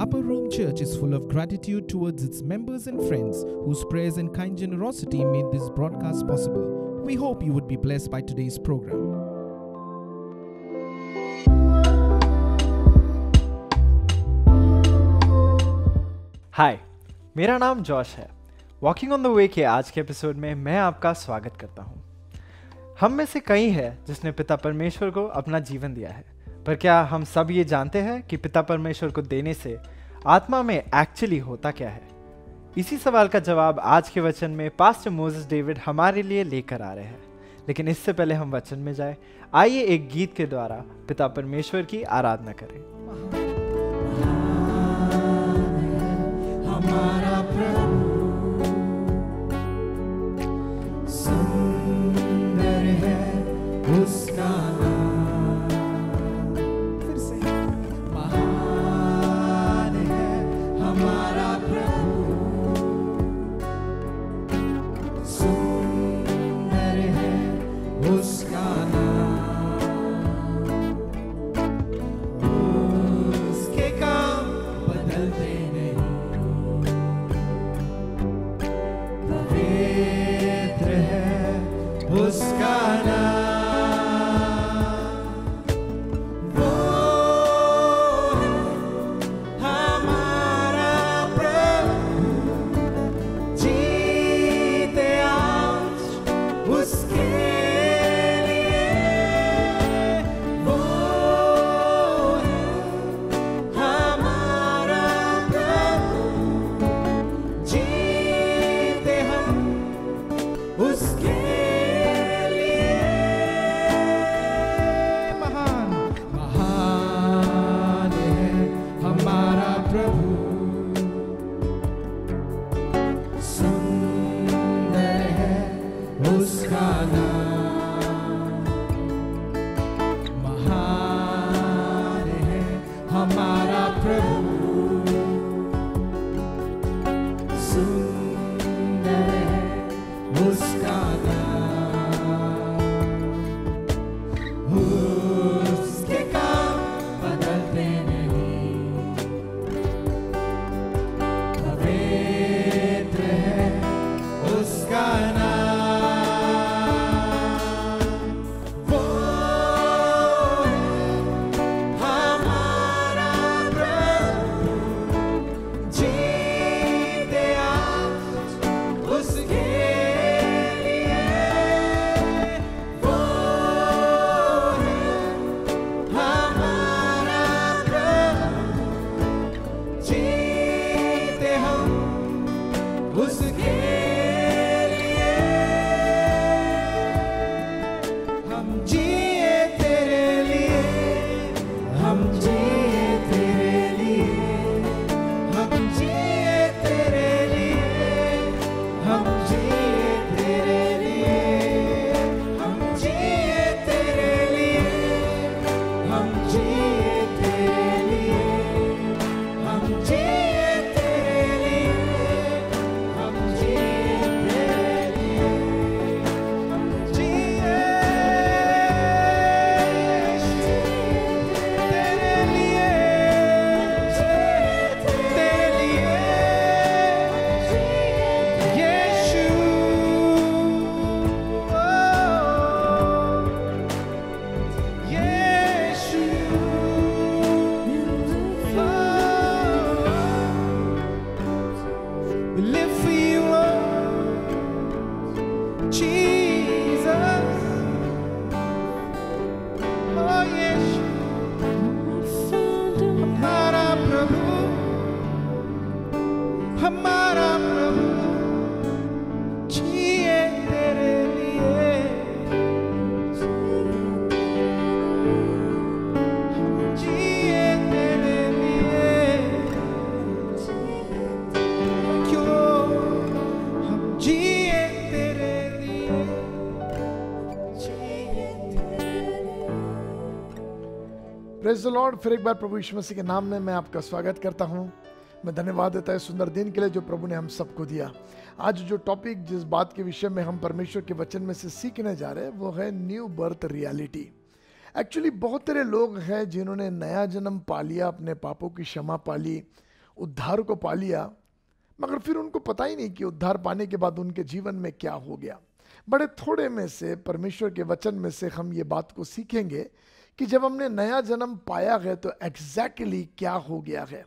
Upper Room Church is full of gratitude towards its members and friends whose prayers and kind generosity made this broadcast possible. We hope you would be blessed by today's program. हाय, मेरा नाम Josh है। Walking on the way के आज के episode में मैं आपका स्वागत करता हूँ। हम में से कई है जिसने पिता परमेश्वर को अपना जीवन दिया है, पर क्या हम सब ये जानते हैं कि पिता परमेश्वर को देने से आत्मा में एक्चुअली होता क्या है? इसी सवाल का जवाब आज के वचन में पास्टर मोसेस डेविड हमारे लिए लेकर आ रहे हैं। लेकिन इससे पहले हम वचन में जाए, आइए एक गीत के द्वारा पिता परमेश्वर की आराधना करें। हमारा प्रभु सुंदर है उसका नाम, फिर से महान है हमारा प्रभु, सुंदर है उसका नाम, उसके काम बदलते उसका नाम, वो है हमारा प्रभु, जीते आज उसके लिए, वो है हमारा प्रभु, जीते हम उसके प्रेज़ द लॉर्ड। फिर एक बार प्रभु यीशु मसीह के नाम में मैं आपका स्वागत करता हूं। मैं धन्यवाद देता है सुंदर दिन के लिए जो प्रभु ने हम सबको दिया। आज जो टॉपिक, जिस बात के विषय में हम परमेश्वर के वचन में से सीखने जा रहे हैं, वो है न्यू बर्थ रियलिटी। एक्चुअली बहुत सारे लोग हैं जिन्होंने नया जन्म पा लिया, अपने पापों की क्षमा पा ली, उद्धार को पा लिया, मगर फिर उनको पता ही नहीं कि उद्धार पाने के बाद उनके जीवन में क्या हो गया। बड़े थोड़े में से परमेश्वर के वचन में से हम ये बात को सीखेंगे कि जब हमने नया जन्म पाया है तो एग्जैक्टली क्या हो गया है।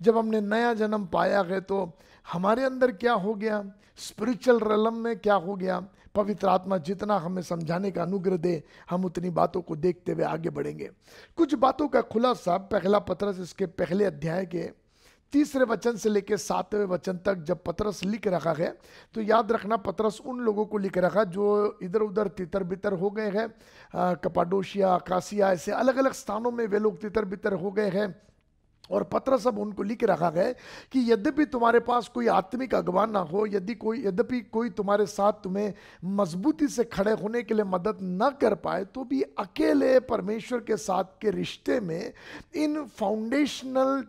जब हमने नया जन्म पाया है तो हमारे अंदर क्या हो गया, स्पिरिचुअल रेलम में क्या हो गया। पवित्र आत्मा जितना हमें समझाने का अनुग्रह दे, हम उतनी बातों को देखते हुए आगे बढ़ेंगे। कुछ बातों का खुलासा पहला पतरस इसके पहले अध्याय के 3 वचन से लेकर 7वें वचन तक जब पतरस लिख रखा है, तो याद रखना पतरस उन लोगों को लिख रखा जो इधर उधर तितर बितर हो गए हैं। कपाडोशिया, अकासिया, ऐसे अलग अलग स्थानों में वे लोग तितर बितर हो गए हैं। और पतरस अब उनको लिख रखा है कि यद्यपि तुम्हारे पास कोई आत्मिक अगवा ना हो, यद्यपि कोई तुम्हारे साथ तुम्हें मजबूती से खड़े होने के लिए मदद न कर पाए, तो भी अकेले परमेश्वर के साथ के रिश्ते में इन फाउंडेशनल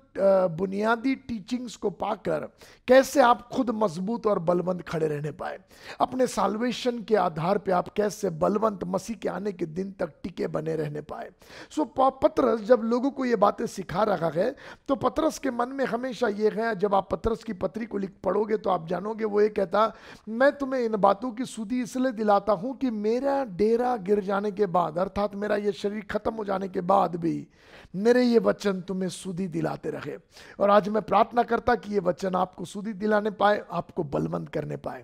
बुनियादी टीचिंग्स को पाकर कैसे आप खुद मजबूत और बलवंत खड़े रहने पाए। अपने साल्वेशन के आधार पे आप कैसे बलवंत मसीह के आने के दिन तक टिके बने रहने पाए। सो पतरस जब लोगों को ये बातें सिखा रखा है, तो पतरस के मन में हमेशा ये है, जब आप पतरस की पत्री को लिख पढ़ोगे तो आप जानोगे वो ये कहता, मैं तुम्हें इन बातों की सुधि इसलिए दिलाता हूं कि मेरा डेरा गिर जाने के बाद, अर्थात मेरा ये शरीर खत्म हो जाने के बाद भी मेरे ये वचन तुम्हें सुधि दिलाते रहे। और आज मैं प्रार्थना करता कि ये वचन आपको सुधि दिलाने पाए, आपको बलवंत करने पाए।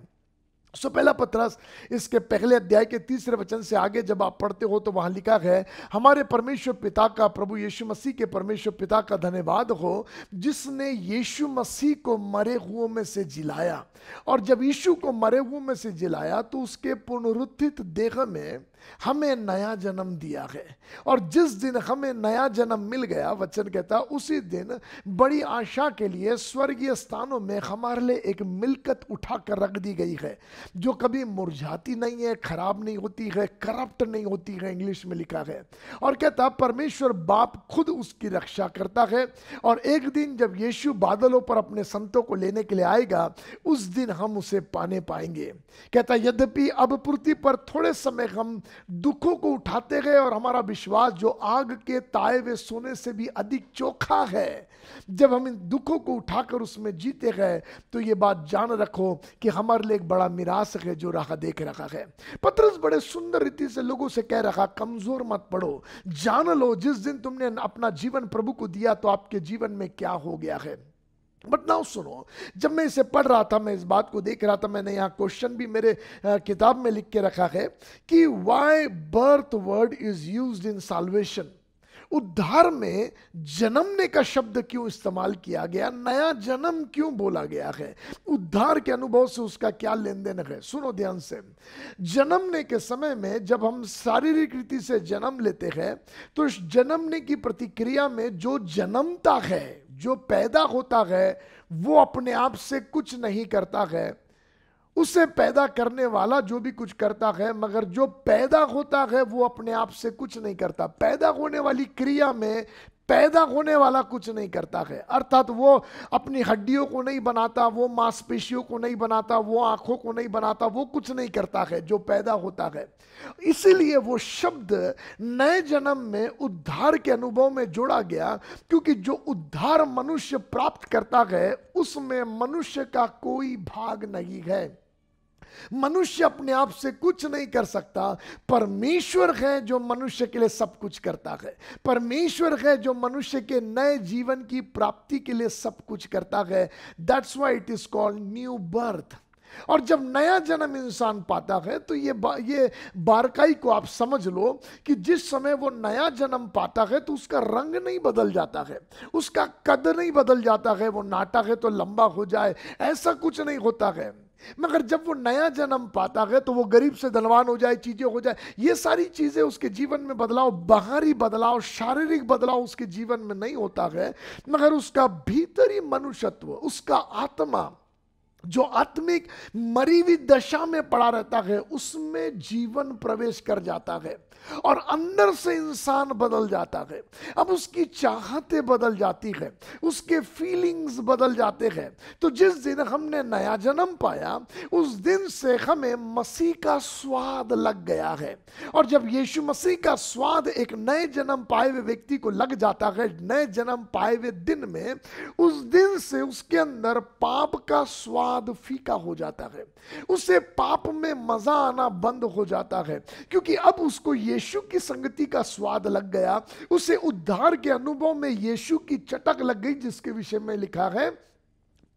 सो पहला पतरस इसके पहले अध्याय के 3 वचन से आगे जब आप पढ़ते हो तो वहां लिखा है, हमारे परमेश्वर पिता का, प्रभु यीशु मसीह के परमेश्वर पिता का धन्यवाद हो, जिसने यीशु मसीह को मरे हुओं में से जिलाया। और जब यीशु को मरे हुओं में से जिलाया तो उसके पुनरुत्थित देह में हमें नया जन्म दिया है। और जिस दिन हमें नया जन्म मिल गया, वचन कहता, उसी दिन बड़ी आशा के लिए स्वर्गीय स्थानों में हमारे लिए एक मिलकत उठा कर रख दी गई है, जो कभी मुरझाती नहीं है, खराब नहीं होती है, करप्ट नहीं होती है, इंग्लिश में लिखा है। और कहता, परमेश्वर बाप खुद उसकी रक्षा करता है। और एक दिन जब यीशु बादलों पर अपने संतों को लेने के लिए आएगा, उस दिन हम उसे पाने पाएंगे। कहता, यद्यपि अब पृथ्वी पर थोड़े समय हम दुखों को उठाते गए और हमारा विश्वास जो आग के ताए हुए सोने से भी अधिक चोखा है, जब हम इन दुखों को उठाकर उसमें जीते गए, तो ये बात जान रखो कि हमारे लिए एक बड़ा मिरास है जो राह देख रखा है। पतरस बड़े सुंदर रीति से लोगों से कह रखा, कमजोर मत पड़ो, जान लो जिस दिन तुमने अपना जीवन प्रभु को दिया तो आपके जीवन में क्या हो गया है। बट नाउ सुनो, जब मैं इसे पढ़ रहा था, मैं इस बात को देख रहा था, मैंने यहाँ क्वेश्चन भी मेरे किताब में लिख के रखा है कि why birth word is used in salvation. उद्धार में जन्मने का शब्द क्यों इस्तेमाल किया गया, नया जन्म क्यों बोला गया है, उद्धार के अनुभव से उसका क्या लेन देन है। सुनो ध्यान से, जन्मने के समय में जब हम शारीरिक रीति से जन्म लेते हैं, तो इस जन्मने की प्रतिक्रिया में जो जन्मता है, जो पैदा होता है, वो अपने आप से कुछ नहीं करता है, उसे पैदा करने वाला जो भी कुछ करता है, मगर जो पैदा होता है वो अपने आप से कुछ नहीं करता। पैदा होने वाली क्रिया में पैदा होने वाला कुछ नहीं करता है, अर्थात वो अपनी हड्डियों को नहीं बनाता, वो मांसपेशियों को नहीं बनाता, वो आंखों को नहीं बनाता, वो कुछ नहीं करता है जो पैदा होता है। इसीलिए वो शब्द नए जन्म में उद्धार के अनुभव में जोड़ा गया, क्योंकि जो उद्धार मनुष्य प्राप्त करता है उसमें मनुष्य का कोई भाग नहीं है। मनुष्य अपने आप से कुछ नहीं कर सकता, परमेश्वर है जो मनुष्य के लिए सब कुछ करता है। परमेश्वर है जो मनुष्य के नए जीवन की प्राप्ति के लिए सब कुछ करता है। That's why it is called new birth. और जब नया जन्म इंसान पाता है तो ये बारकाई को आप समझ लो कि जिस समय वो नया जन्म पाता है तो उसका रंग नहीं बदल जाता है, उसका कद नहीं बदल जाता है, वो नाटा है तो लंबा हो जाए, ऐसा कुछ नहीं होता है। मगर जब वो नया जन्म पाता है तो वो गरीब से धनवान हो जाए, चीजें हो जाए, ये सारी चीजें उसके जीवन में बदलाव, बाहरी बदलाव, शारीरिक बदलाव उसके जीवन में नहीं होता है, मगर उसका भीतरी मनुष्यत्व, उसका आत्मा जो आत्मिक मरी हुई दशा में पड़ा रहता है उसमें जीवन प्रवेश कर जाता है और अंदर से इंसान बदल जाता है। अब उसकी चाहतें बदल जाती है, उसके फीलिंग्स बदल जाते हैं। तो जिस दिन हमने नया जन्म पाया उस दिन से हमें मसीह का स्वाद लग गया है। और जब यीशु मसीह का स्वाद एक नए जन्म पाए हुए व्यक्ति को लग जाता है, नए जन्म पाए हुए दिन में, उस दिन से उसके अंदर पाप का स्वाद फीका हो जाता है। उसे पाप में मजा आना बंद हो जाता है, क्योंकि अब उसको यीशु की संगति का स्वाद लग गया। उसे उद्धार के अनुभव में यीशु की चटक लग गई, जिसके विषय में लिखा है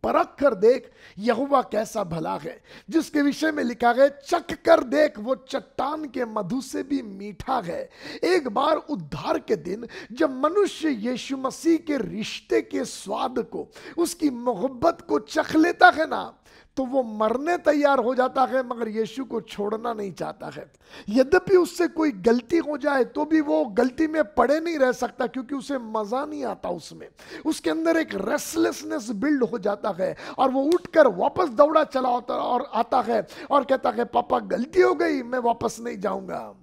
परख कर देख यहोवा कैसा भला है। जिसके विषय में लिखा है चख कर देख वो चट्टान के मधु से भी मीठा है। एक बार उद्धार के दिन जब मनुष्य यीशु मसीह के रिश्ते के स्वाद को, उसकी मोहब्बत को चख लेता है ना, तो वो मरने तैयार हो जाता है, मगर यीशु को छोड़ना नहीं चाहता है। यद्यपि उससे कोई गलती हो जाए तो भी वो गलती में पड़े नहीं रह सकता, क्योंकि उसे मजा नहीं आता उसमें। उसके अंदर एक रेस्टलेसनेस बिल्ड हो जाता है और वो उठकर वापस दौड़ा चला होता और आता है और कहता है पापा गलती हो गई, मैं वापस नहीं जाऊंगा।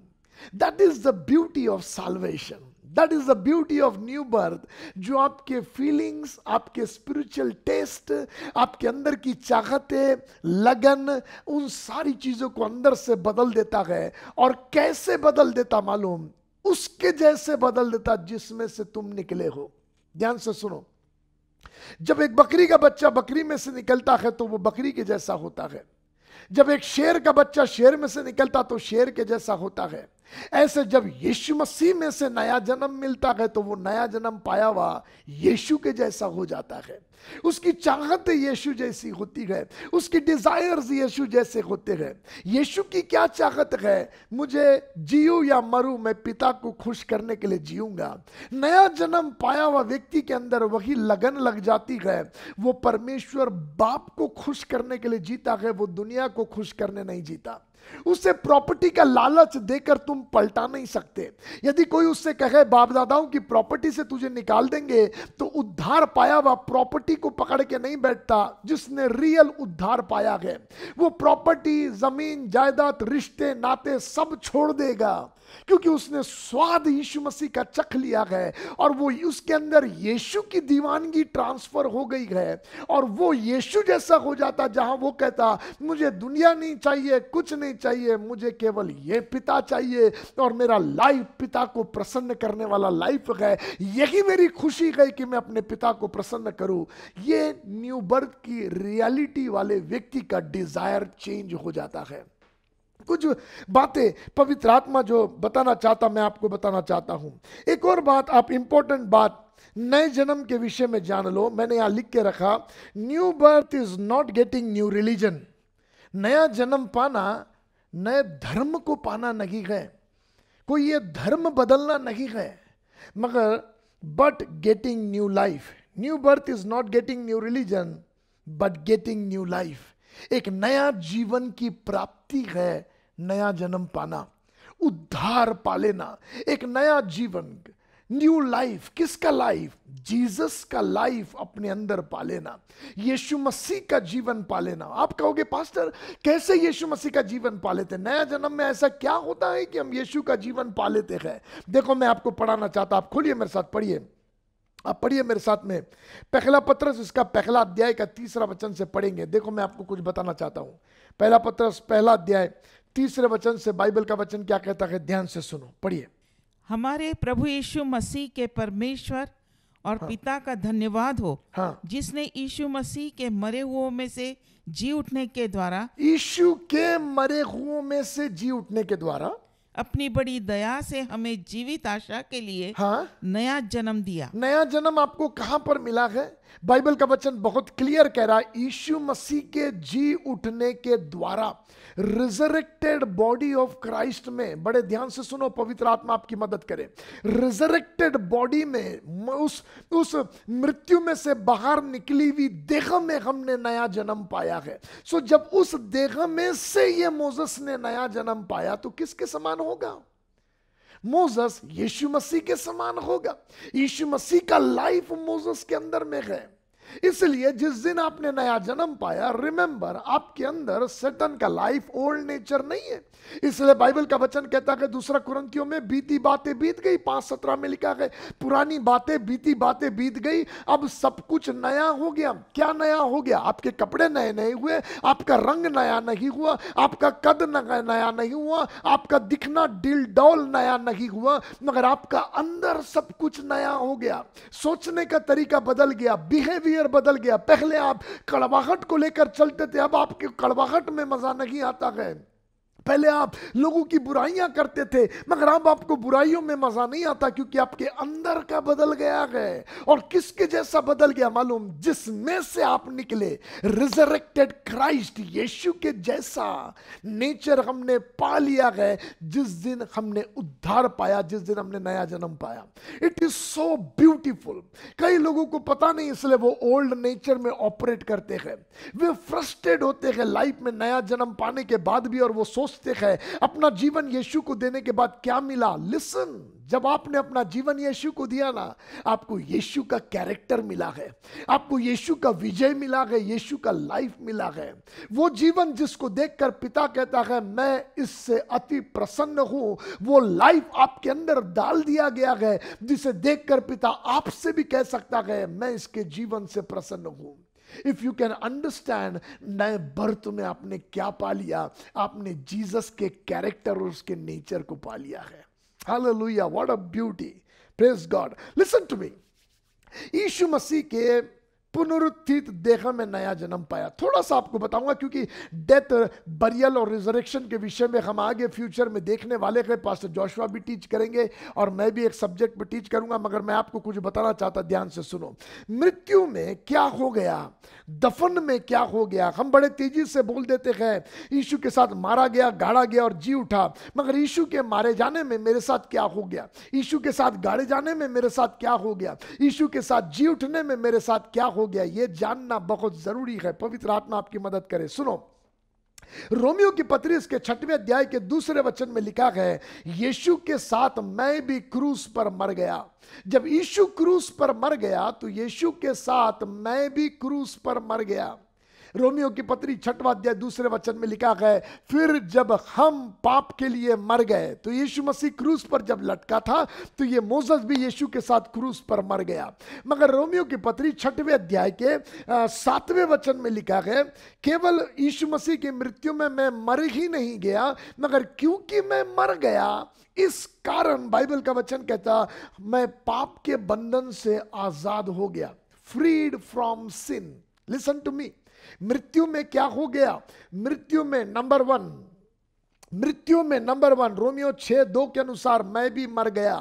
That is the beauty of solvation, that is the beauty of new birth, जो आपके फीलिंग्स, आपके स्पिरिचुअल टेस्ट, आपके अंदर की चाहतें, लगन, उन सारी चीजों को अंदर से बदल देता है। और कैसे बदल देता मालूम? उसके जैसे बदल देता जिसमें से तुम निकले हो। ध्यान से सुनो, जब एक बकरी का बच्चा बकरी में से निकलता है तो वो बकरी के जैसा होता है। जब एक शेर का बच्चा शेर में से निकलता तो शेर के जैसा होता है। ऐसे जब यीशु मसीह में से नया जन्म मिलता है तो वो नया जन्म पाया हुआ यीशु के जैसा हो जाता है। उसकी चाहत यीशु जैसी होती है, उसकी डिजायर्स यीशु जैसे होते हैं। यीशु की क्या चाहत है? मुझे जियो या मरूं, मैं पिता को खुश करने के लिए जीऊंगा। नया जन्म पाया हुआ व्यक्ति के अंदर वही लगन लग जाती है। वो परमेश्वर बाप को खुश करने के लिए जीता है, वो दुनिया को खुश करने नहीं जीता। उसे प्रॉपर्टी का लालच देकर तुम पलटा नहीं सकते। यदि कोई उससे कहे बाप दादाओं की प्रॉपर्टी से तुझे निकाल देंगे, तो उद्धार पाया हुआ प्रॉपर्टी को पकड़ के नहीं बैठता। जिसने रियल उद्धार पाया है वो प्रॉपर्टी, जमीन, जायदाद, रिश्ते, नाते सब छोड़ देगा, क्योंकि उसने स्वाद यीशु मसीह का चख लिया है और वो उसके अंदर यीशु की दीवानगी ट्रांसफर हो गई है। और वो यीशु जैसा हो जाता, जहां वो कहता मुझे दुनिया नहीं चाहिए, कुछ नहीं चाहिए, मुझे केवल ये पिता चाहिए और मेरा लाइफ पिता को प्रसन्न करने वाला लाइफ है। यही मेरी खुशी है कि मैं अपने पिता को प्रसन्न करूं। ये न्यू बर्थ की रियलिटी वाले व्यक्ति का डिजायर चेंज हो जाता है। कुछ बातें पवित्र आत्मा जो बताना चाहता, मैं आपको बताना चाहता हूं। एक और बात, आप इंपॉर्टेंट बात नए जन्म के विषय में जान लो। मैंने यहां लिख के रखा, new birth is not getting new religion. नया जन्म पाना नए धर्म को पाना नहीं है, कोई ये धर्म बदलना नहीं है, मगर but getting new life. New birth is not getting new religion but getting new life. एक नया जीवन की प्राप्ति है नया जन्म पाना, उद्धार पा लेना, एक नया जीवन, न्यू लाइफ। किसका लाइफ? जीसस का लाइफ अपने अंदर पा लेना, यीशु मसीह का जीवन पा लेना। आप कहोगे पास्टर कैसे यीशु मसीह का जीवन पा लेते? नया जन्म में ऐसा क्या होता है कि हम यीशु का जीवन पा लेते हैं? देखो मैं आपको पढ़ाना चाहता, आप खोलिए मेरे साथ, पढ़िए, आप पढ़िए मेरे साथ में पहला पत्रस इसका पहला अध्याय का 3 वचन से पढ़ेंगे। देखो मैं आपको कुछ बताना चाहता हूं। पहला पत्रस पहला अध्याय 3 वचन से बाइबल का वचन क्या कहता है, ध्यान से सुनो, पढ़िए। हमारे प्रभु यीशु मसीह के परमेश्वर और पिता का धन्यवाद हो, जिसने यीशु मसीह के मरे हुओं में से जी उठने के द्वारा, यीशु के मरे हुओं में से जी उठने के द्वारा अपनी बड़ी दया से हमें जीवित आशा के लिए नया जन्म दिया। नया जन्म आपको कहां पर मिला है? बाइबल का वचन बहुत क्लियर कह रहा है, यीशु मसीह के जी उठने के द्वारा, रिजरेक्टेड बॉडी ऑफ क्राइस्ट में। बड़े ध्यान से सुनो, पवित्र आत्मा आपकी मदद करे। रिजरेक्टेड बॉडी में, उस मृत्यु में से बाहर निकली हुई देह में हमने नया जन्म पाया है। सो जब उस देह में से ये मोसेस ने नया जन्म पाया तो किसके समान होगा? मोसेस यीशु मसीह के समान होगा। यीशु मसीह का लाइफ मोसेस के अंदर में है। इसलिए जिस दिन आपने नया जन्म पाया, रिमेंबर, आपके अंदर शैतान का लाइफ ओल्ड नेचर नहीं है। इसलिए बाइबल का वचन कहता है दूसरा कुरिन्थियों में, बीती बातें बीत गई, 5:17 में लिखा है, पुरानी बातें बीती बातें बीत गई, अब सब कुछ नया हो गया। क्या नया हो गया? आपके कपड़े नए नहीं हुए, आपका रंग नया नहीं हुआ, आपका कद नया नहीं हुआ, आपका दिखना डिल डॉल नया नहीं हुआ, मगर आपका अंदर सब कुछ नया हो गया। सोचने का तरीका बदल गया, बिहेवियर बदल गया। पहले आप कड़वाहट को लेकर चलते थे, अब आपके कड़वाहट में मजा नहीं आता है। पहले आप लोगों की बुराइयां करते थे, मगर अब आपको बुराइयों में मजा नहीं आता, क्योंकि आपके अंदर का बदल गया है। और किसके जैसा बदल गया मालूम? जिसमें से आप निकले, रिजरेक्टेड क्राइस्ट, यीशु के जैसा नेचर हमने पा लिया है जिस दिन हमने उद्धार पाया, जिस दिन हमने नया जन्म पाया। It is so beautiful. कई लोगों को पता नहीं, इसलिए वो ओल्ड नेचर में ऑपरेट करते हैं। वे फ्रस्ट्रेट होते हैं लाइफ में नया जन्म पाने के बाद भी, और वो सोचते हैं अपना जीवन यीशु को देने के बाद क्या मिला। लिसन, जब आपने अपना जीवन यीशु को दिया ना, आपको यीशु का कैरेक्टर मिला है, आपको यीशु का विजय मिला है, यीशु का लाइफ मिला है। वो जीवन जिसको देखकर पिता कहता है मैं इससे अति प्रसन्न हूं, वो लाइफ आपके अंदर डाल दिया गया है, जिसे देखकर पिता आपसे भी कह सकता है मैं इसके जीवन से प्रसन्न हूं। इफ यू कैन अंडरस्टैंड, नए बर्थ में आपने क्या पा लिया? आपने जीसस के कैरेक्टर और उसके नेचर को पा लिया है। Hallelujah, what a beauty, praise God. Listen to me, यीशु मसीह के पुनरुत्थित देह में नया जन्म पाया। थोड़ा सा आपको बताऊंगा, क्योंकि डेथ, बरियल और रिजरेक्शन के विषय में हम आगे फ्यूचर में देखने वाले हैं। पास्टर जोशुआ भी टीच करेंगे और मैं भी एक सब्जेक्ट पे टीच करूंगा, मगर मैं आपको कुछ बताना चाहता, ध्यान से सुनो। मृत्यु में क्या हो गया, दफन में क्या हो गया। हम बड़े तेजी से बोल देते हैं यीशु के साथ मारा गया, गाड़ा गया और जी उठा, मगर यीशु के मारे जाने में मेरे साथ क्या हो गया, यीशु के साथ गाड़े जाने में मेरे साथ क्या हो गया, यीशु के साथ जी उठने में मेरे साथ क्या हो गया, यह जानना बहुत जरूरी है। पवित्र आत्मा आपकी मदद करे। सुनो, रोमियो की पत्री इसके 6वें अध्याय के 2 वचन में लिखा है, यीशु के साथ मैं भी क्रूस पर मर गया। जब यीशु क्रूस पर मर गया तो यीशु के साथ मैं भी क्रूस पर मर गया। रोमियो की पत्री 6वां अध्याय 2 वचन में लिखा है, फिर जब हम पाप के लिए मर गए, तो यीशु मसीह क्रूस पर जब लटका था तो ये मोसेस भी यीशु के साथ क्रूस पर मर गया। मगर रोमियो की पत्री 6वें अध्याय के 7वें वचन में लिखा है, केवल यीशु मसीह की मृत्यु में मैं मर ही नहीं गया, मगर क्योंकि मैं मर गया, इस कारण बाइबल का वचन कहता मैं पाप के बंधन से आजाद हो गया, freed from sin. Listen to me, मृत्यु में क्या हो गया? मृत्यु में नंबर वन, रोमियो 6:2 के अनुसार मैं भी मर गया,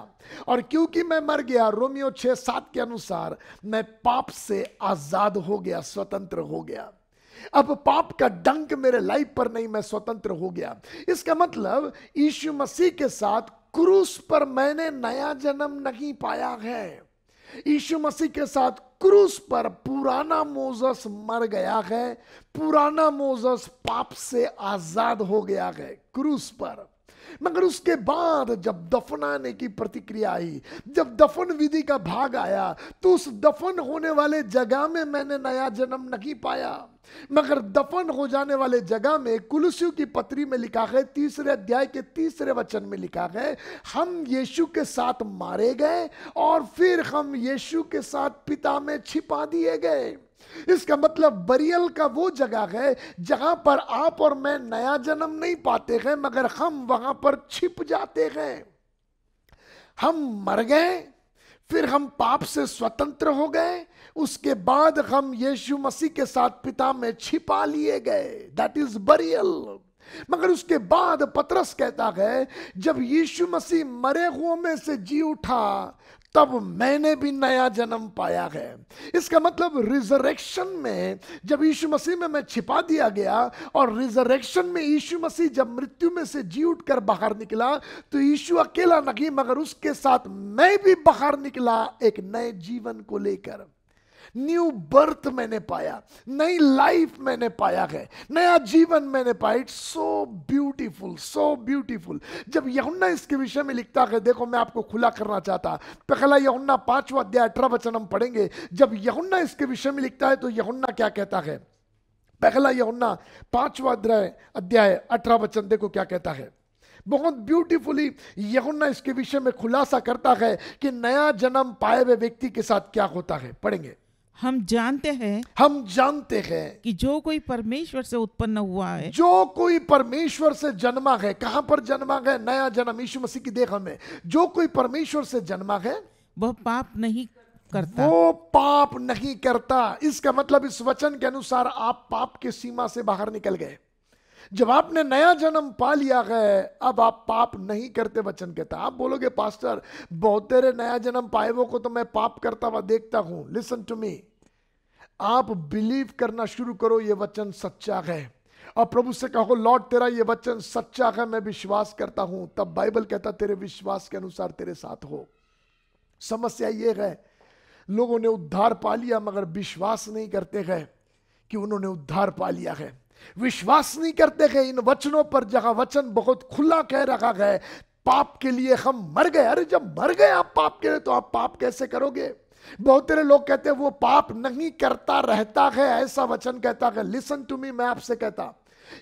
और क्योंकि मैं मर गया, रोमियो 6:7 के अनुसार मैं पाप से आजाद हो गया, स्वतंत्र हो गया। अब पाप का डंक मेरे लाइफ पर नहीं, मैं स्वतंत्र हो गया। इसका मतलब यीशु मसीह के साथ क्रूस पर मैंने नया जन्म नहीं पाया है। यीशु मसीह के साथ क्रूस पर पुराना मोसेस मर गया है, पुराना मोसेस पाप से आजाद हो गया है क्रूस पर। मगर उसके बाद जब दफनाने की प्रतिक्रिया आई, जब दफन विधि का भाग आया, तो उस दफन होने वाले जगह में मैंने नया जन्म नहीं पाया, मगर दफन हो जाने वाले जगह में कुलुस्सियों की पत्री में लिखा है, 3 अध्याय के 3 वचन में लिखा है, हम यीशु के साथ मारे गए और फिर हम यीशु के साथ पिता में छिपा दिए गए। इसका मतलब बरियल का वो जगह है जहां पर आप और मैं नया जन्म नहीं पाते हैं, मगर हम वहां पर छिप जाते हैं। हम मर गए, फिर हम पाप से स्वतंत्र हो गए, उसके बाद हम यीशु मसीह के साथ पिता में छिपा लिए गए, दैट इज बरियल। मगर उसके बाद पतरस कहता है, जब यीशु मसीह मरे हुओं में से जी उठा, तब मैंने भी नया जन्म पाया है। इसका मतलब रिजरेक्शन में जब यीशु मसीह में मैं छिपा दिया गया, और रिजरेक्शन में यीशु मसीह जब मृत्यु में से जी उठकर बाहर निकला, तो यीशु अकेला नहीं, मगर उसके साथ मैं भी बाहर निकला एक नए जीवन को लेकर। न्यू बर्थ मैंने पाया, नई लाइफ मैंने पाया है, नया जीवन मैंने पाया। It's so beautiful, so beautiful. जब यूहन्ना इसके विषय में लिखता है, देखो मैं आपको खुला करना चाहता, पहला यूहन्ना 5वां अध्याय 18 वचन हम पढ़ेंगे। जब यूहन्ना इसके विषय में लिखता है तो यूहन्ना क्या कहता है? पहला यूहन्ना 5वां अध्याय 18 वचन देखो क्या कहता है। बहुत ब्यूटीफुली यूहन्ना इसके विषय में खुलासा करता है कि नया जन्म पाए हुए व्यक्ति के साथ क्या होता है। पढ़ेंगे। हम जानते हैं कि जो कोई परमेश्वर से उत्पन्न हुआ है, जो कोई परमेश्वर से जन्मा है। कहां पर जन्मा है? नया जन्म यीशु मसीह की देह में। जो कोई परमेश्वर से जन्मा है वह पाप नहीं करता। वो पाप नहीं करता। इसका मतलब इस वचन के अनुसार आप पाप के सीमा से बाहर निकल गए। जब आपने नया जन्म पा लिया है, अब आप पाप नहीं करते। वचन कहता। आप बोलोगे पास्टर बहुत तेरे नया जन्म पाए वो को तो मैं पाप करता हुआ देखता हूं। लिसन टू मी, आप बिलीव करना शुरू करो ये वचन सच्चा है, और प्रभु से कहो लॉर्ड तेरा ये वचन सच्चा है, मैं विश्वास करता हूं। तब बाइबल कहता तेरे विश्वास के अनुसार तेरे साथ हो। समस्या ये है, लोगों ने उद्धार पा लिया मगर विश्वास नहीं करते हैं कि उन्होंने उद्धार पा लिया है। विश्वास नहीं करते हैं इन वचनों पर, जहां वचन बहुत खुला कह रखा है पाप के लिए हम मर गए। अरे जब मर गए आप पाप के लिए तो आप पाप कैसे करोगे? बहुत सारे लोग कहते हैं वो पाप नहीं करता रहता है, ऐसा वचन कहता है। लिसन टू मी, मैं आपसे कहता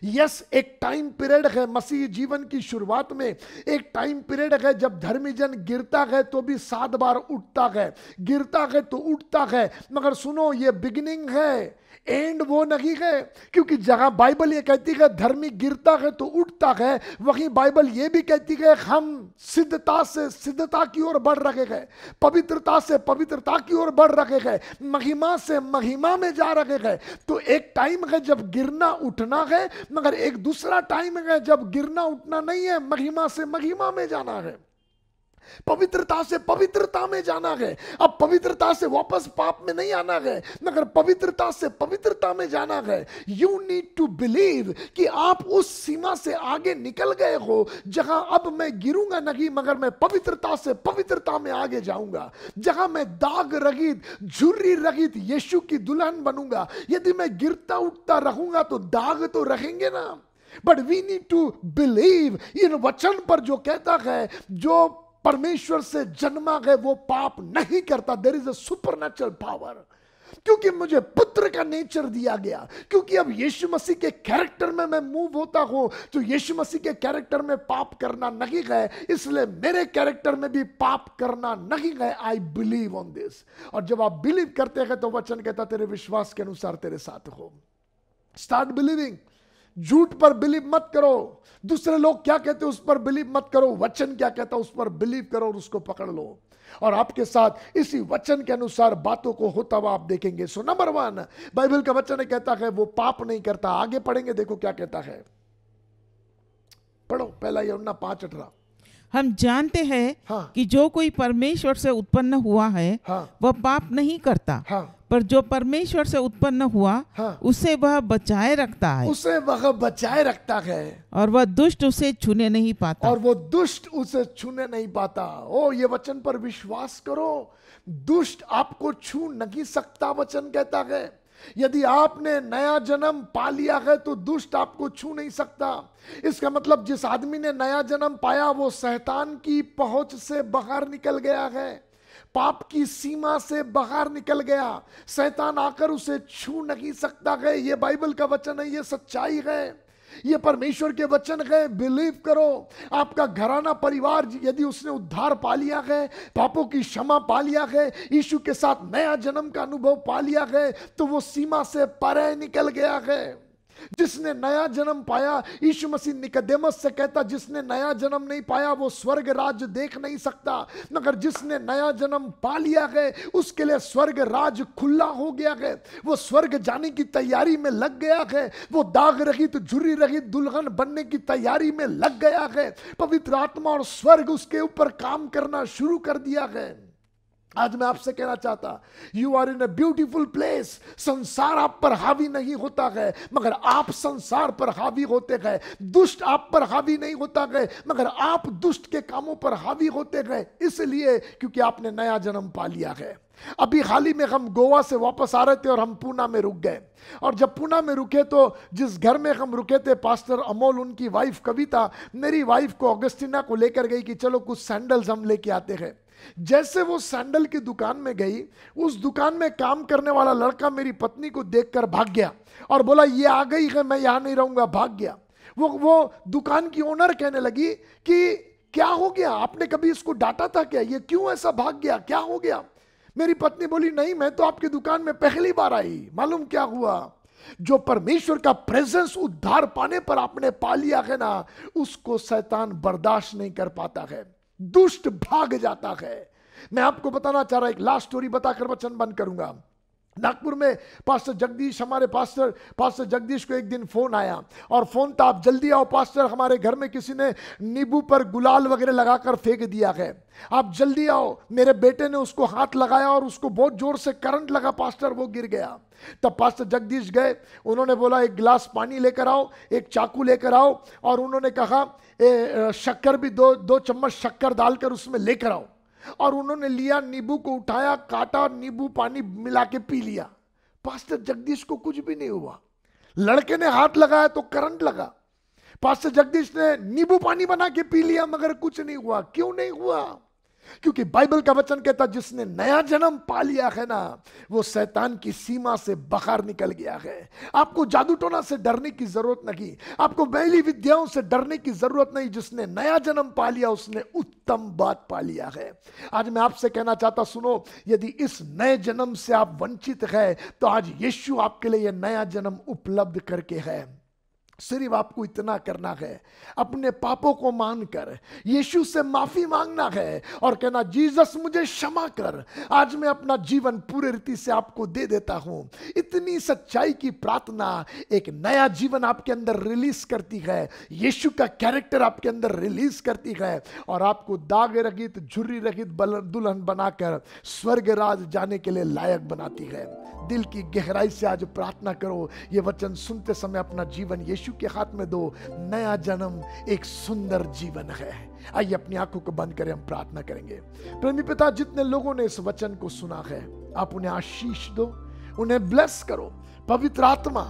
यस, एक टाइम पीरियड है मसीह जीवन की शुरुआत में, एक टाइम पीरियड है जब धर्मी जन गिरता है तो भी 7 बार उठता है, गिरता है तो उठता है। मगर सुनो, ये बिगिनिंग है, एंड वो नहीं है। क्योंकि जहां बाइबल ये कहती है धर्मी गिरता है तो उठता है, वहीं बाइबल ये भी कहती है हम सिद्धता से सिद्धता की ओर बढ़ रहे हैं, पवित्रता से पवित्रता की ओर बढ़ रहे हैं, महिमा से महिमा में जा रहे हैं। तो एक टाइम है जब गिरना उठना है, मगर एक दूसरा टाइम है जब गिरना उठना नहीं है, महिमा से महिमा में जाना है, पवित्रता से पवित्रता में जाना है। अब पवित्रता से वापस पाप में नहीं आना है, मगर पवित्रता से पवित्रता में जाना है। यू नीड टू बिलीव कि आप उस सीमा से आगे निकल गए हो जहां अब मैं गिरूंगा नहीं, मगर मैं पवित्रता से पवित्रता में आगे जाऊंगा, जहां मैं दाग रहित झुर्री रहित यीशु की दुल्हन बनूंगा। यदि मैं गिरता उठता रहूंगा तो दाग तो रहेंगे ना। But we need to believe in वचन पर जो कहता है जो परमेश्वर से जन्मा है वो पाप नहीं करता। There is a supernatural power. क्योंकि मुझे पुत्र का नेचर दिया गया, क्योंकि अब यीशु मसीह के कैरेक्टर में मैं मूव होता हूं, तो यीशु मसीह के कैरेक्टर में पाप करना नहीं है, इसलिए मेरे कैरेक्टर में भी पाप करना नहीं है। I believe on this. और जब आप बिलीव करते हैं तो वचन कहता तेरे विश्वास के अनुसार तेरे साथ हो। Start believing. झूठ पर बिलीव मत करो, दूसरे लोग क्या कहते हैं उस पर बिलीव मत करो, वचन क्या कहता है उस पर बिलीव करो और उसको पकड़ लो, और आपके साथ इसी वचन के अनुसार बातों को होता हुआ आप देखेंगे। सो नंबर 1 बाइबल का वचन कहता है वो पाप नहीं करता। आगे पढ़ेंगे, देखो क्या कहता है, पढ़ो। पहला यूहन्ना 5:18। हम जानते हैं हाँ। कि जो कोई परमेश्वर से उत्पन्न हुआ है हाँ। वह पाप नहीं करता। हाँ। पर जो परमेश्वर से उत्पन्न हुआ हाँ। उसे वह बचाए रखता है, उसे वह बचाए रखता है, और वह दुष्ट उसे छूने नहीं पाता। और वो दुष्ट उसे छूने नहीं पाता। ओ ये वचन पर विश्वास करो, दुष्ट आपको छू नहीं सकता। वचन कहता है यदि आपने नया जन्म पा लिया है तो दुष्ट आपको छू नहीं सकता। इसका मतलब जिस आदमी ने नया जन्म पाया वो शैतान की पहुंच से बाहर निकल गया है, पाप की सीमा से बाहर निकल गया। शैतान आकर उसे छू नहीं सकता है। ये बाइबल का वचन है, ये सच्चाई है, ये परमेश्वर के वचन है। बिलीव करो। आपका घराना परिवार यदि उसने उद्धार पा लिया है, पापों की क्षमा पा लिया है, यीशु के साथ नया जन्म का अनुभव पा लिया है, तो वो सीमा से परे निकल गया है। जिसने नया जन्म पाया, यीशु मसीह निकोदेमस से कहता जिसने नया जन्म नहीं पाया वो स्वर्ग राज्य देख नहीं सकता, मगर जिसने नया जन्म पा लिया है उसके लिए स्वर्ग राज्य खुला हो गया है। वो स्वर्ग जाने की तैयारी में लग गया है, वो दाग रहित झुर्री रहित दुल्हन बनने की तैयारी में लग गया है। पवित्र आत्मा और स्वर्ग उसके ऊपर काम करना शुरू कर दिया है। आज मैं आपसे कहना चाहता, you are in a beautiful place. संसार आप पर हावी नहीं होता है, मगर आप संसार पर हावी होते हैं। दुष्ट आप पर हावी नहीं होता है, मगर आप दुष्ट के कामों पर हावी होते हैं। इसलिए क्योंकि आपने नया जन्म पा लिया है। अभी हाल ही में हम गोवा से वापस आ रहे थे और हम पूना में रुक गए। और जब पूना में रुके तो जिस घर में हम रुके थे, पास्टर अमोल, उनकी वाइफ कविता मेरी वाइफ को, ऑगस्टिना को लेकर गई कि चलो कुछ सैंडल्स हम लेके आते हैं। जैसे वो सैंडल की दुकान में गई, उस दुकान में काम करने वाला लड़का मेरी पत्नी को देखकर भाग गया और बोला ये आ गई है, मैं यहां नहीं रहूंगा, भाग गया। वो दुकान की ओनर कहने लगी कि क्या हो गया, आपने कभी इसको डांटा था क्या, ये क्यों ऐसा भाग गया, क्या हो गया? मेरी पत्नी बोली नहीं, मैं तो आपकी दुकान में पहली बार आई। मालूम क्या हुआ? जो परमेश्वर का प्रेजेंस उद्धार पाने पर आपने पा लिया है ना, उसको शैतान बर्दाश्त नहीं कर पाता है, दुष्ट भाग जाता है। मैं आपको बताना चाह रहा, एक लास्ट स्टोरी बताकर वचन बंद करूंगा। नागपुर में पास्टर जगदीश, हमारे पास्टर जगदीश को एक दिन फोन आया और फोन था, आप जल्दी आओ पास्टर, हमारे घर में किसी ने नींबू पर गुलाल वगैरह लगाकर फेंक दिया है, आप जल्दी आओ। मेरे बेटे ने उसको हाथ लगाया और उसको बहुत जोर से करंट लगा पास्टर, वो गिर गया। तब पास्टर जगदीश गए, उन्होंने बोला एक गिलास पानी लेकर आओ, एक चाकू लेकर आओ, और उन्होंने कहा शक्कर भी दो चम्मच शक्कर डालकर उसमें लेकर आओ। और उन्होंने लिया, नींबू को उठाया, काटा, नींबू पानी मिला के पी लिया। पास्टर जगदीश को कुछ भी नहीं हुआ। लड़के ने हाथ लगाया तो करंट लगा। पास्टर जगदीश ने नींबू पानी बना के पी लिया, मगर कुछ नहीं हुआ। क्यों नहीं हुआ? क्योंकि बाइबल का वचन कहता जिसने नया जन्म पा लिया है ना, वो शैतान की सीमा से बाहर निकल गया है। आपको जादू टोना से डरने की जरूरत नहीं, आपको मैली विद्याओं से डरने की जरूरत नहीं। जिसने नया जन्म पा लिया उसने उत्तम बात पा लिया है। आज मैं आपसे कहना चाहता, सुनो, यदि इस नए जन्म से आप वंचित है तो आज यीशु आपके लिए यह नया जन्म उपलब्ध करके है। सिर्फ आपको इतना करना है, अपने पापों को मानकर यीशु से माफी मांगना है और कहना जीसस मुझे क्षमा कर, आज मैं अपना जीवन पूरे रीति से आपको दे देता हूं। इतनी सच्चाई की प्रार्थना एक नया जीवन आपके अंदर रिलीज करती है, यीशु का कैरेक्टर आपके अंदर रिलीज करती है और आपको दाग रहित, झुर्री रहित दुल्हन बनाकर स्वर्ग राज जाने के लिए लायक बनाती है। दिल की गहराई से आज प्रार्थना करो, ये वचन सुनते समय अपना जीवन यीशु के हाथ में दो। नया जन्म एक सुंदर जीवन है। आइए अपनी आंखों को बंद करें, हम प्रार्थना करेंगे। प्रेमी पिता, जितने लोगों ने इस वचन को सुना है, आप उन्हें आशीष दो, उन्हें ब्लेस करो। पवित्र आत्मा,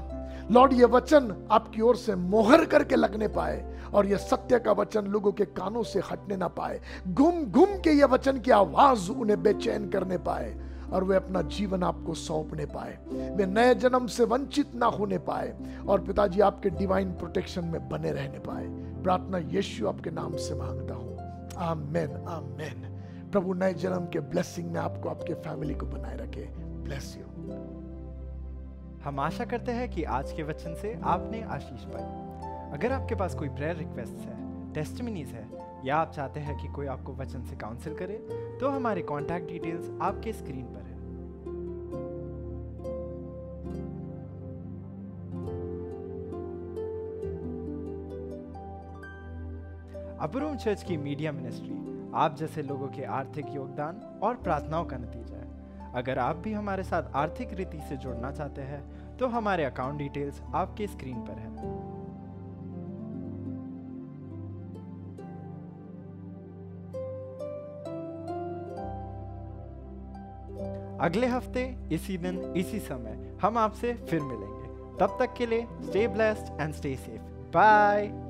लॉर्ड, ये वचन आपकी ओर से मोहर करके लगने पाए और यह सत्य का वचन लोगों के कानों से हटने ना पाए। घूम घूम के यह वचन की आवाज उन्हें बेचैन करने पाए और वे अपना जीवन आपको सौंपने पाए, वे नए जन्म से वंचित ना होने पाए और पिताजी आपके डिवाइन प्रोटेक्शन में बने रहने पाए। प्रार्थना यीशु आपके नाम से मांगता हूं, आमेन, आमेन। प्रभु नए जन्म के ब्लेसिंग में आपको, आपके फैमिली को बनाए रखे। Bless you. हम आशा करते हैं कि आज के वचन से आपने आशीष पाई। अगर आपके पास कोई प्रेयर रिक्वेस्ट है, टेस्टिमनीज है, या आप चाहते हैं कि कोई आपको वचन से काउंसिल करे, तो हमारे कॉन्टैक्ट डिटेल्स आपके स्क्रीन पर है। अबरूम चर्च की मीडिया मिनिस्ट्री आप जैसे लोगों के आर्थिक योगदान और प्रार्थनाओं का नतीजा है। अगर आप भी हमारे साथ आर्थिक रीति से जुड़ना चाहते हैं तो हमारे अकाउंट डिटेल्स आपके स्क्रीन पर है। अगले हफ्ते इसी दिन इसी समय हम आपसे फिर मिलेंगे। तब तक के लिए stay blessed and stay safe. Bye.